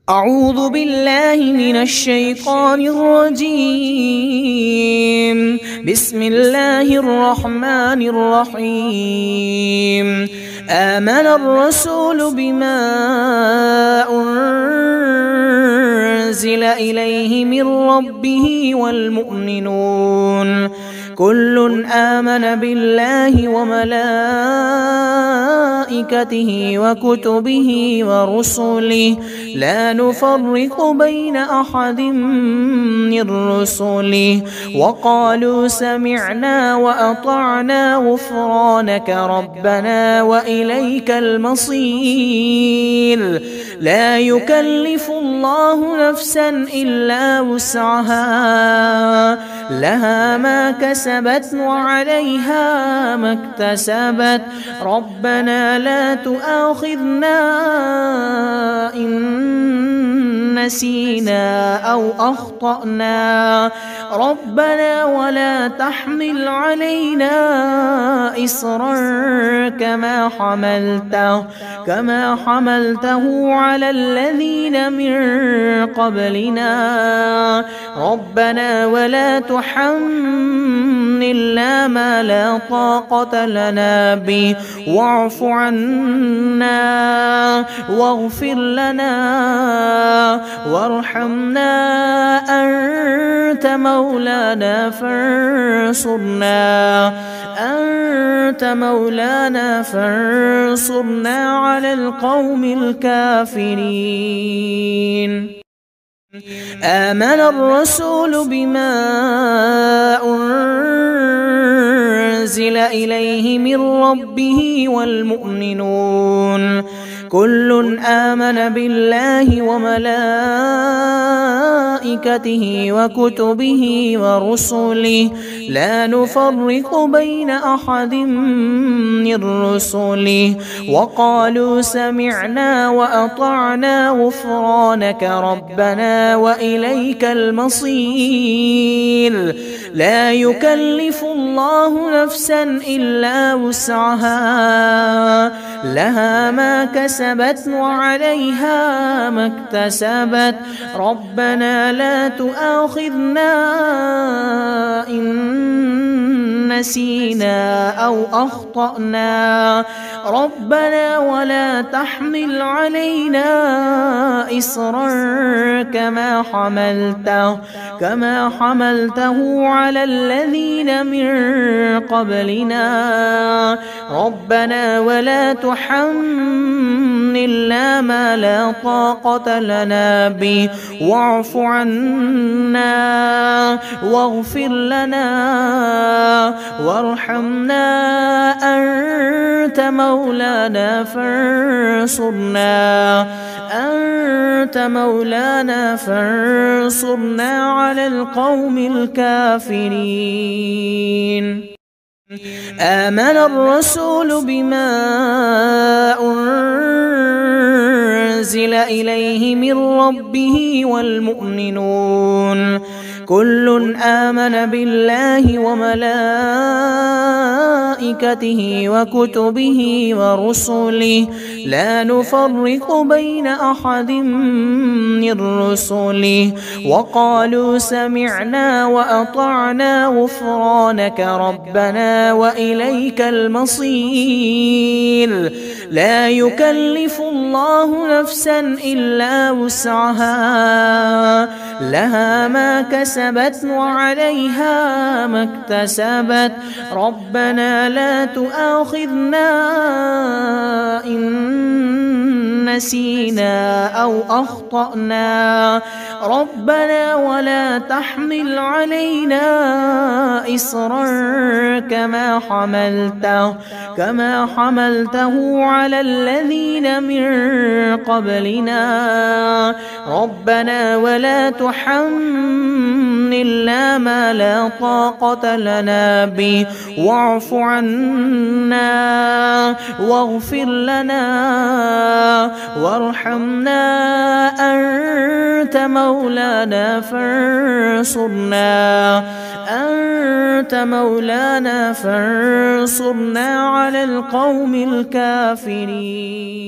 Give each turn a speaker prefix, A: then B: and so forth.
A: أعوذ بالله من الشيطان الرجيم. بسم الله الرحمن الرحيم. آمن الرسول بما أنزل إليه من ربه والمؤمنون كل آمن بالله وملائكته وكتبه ورسله لا نفرق بين أحد من رسله وقالوا سمعنا وأطعنا غفرانك ربنا وإليك المصير. لا يكلف الله نفسا إلا وسعها لها ما كسبت وعليها ما اكتسبت ربنا لا تؤاخذنا إن نسينا أو أخطأنا ربنا ولا تحمل علينا إصرا كما حملته على الذين من قبلنا ربنا ولا تحملنا ما لا طاقة لنا به واعف عنا واغفر لنا وارحمنا أنت مولانا فانصرنا على القوم الكافرين. آمن الرسول بما أنزل إليه من ربه والمؤمنون كل آمن بالله وملائكته وكتبه ورسله لا نفرق بين أحد من رسله وقالوا سمعنا وأطعنا غفرانك ربنا وإليك المصير. لا يكلف الله نفسا إلا وسعها لها ما كسبت وعليها ما اكتسبت ربنا لا تؤاخذنا إن نسينا أو أخطأنا ربنا ولا تحمل علينا إصرا كما حملته على الذين من قبلنا ربنا ولا تحملنا ما لا طاقة لنا به واعف عنا واغفر لنا وارحمنا أنت مولانا فانصرنا على القوم الكافرين. آمن الرسول بما أنزل إليه من ربه والمؤمنون كل آمن بالله وملائكته وكتبه ورسله لا نفرق بين أحد من رسله وقالوا سمعنا وأطعنا غفرانك ربنا وإليك المصير. لا يكلف الله نفسا إلا وسعها لها ما كسبت وعليها ما اكتسبت ربنا لا تؤاخذنا إن نسينا أو أخطأنا ربنا ولا تحمل علينا إصرا كما حملته على الذين من قبلنا ربنا ولا تحملنا ما لا طاقة لنا به واعف عنا واغفر لنا وارحمنا أنت مولانا فانصرنا على القوم الكافرين.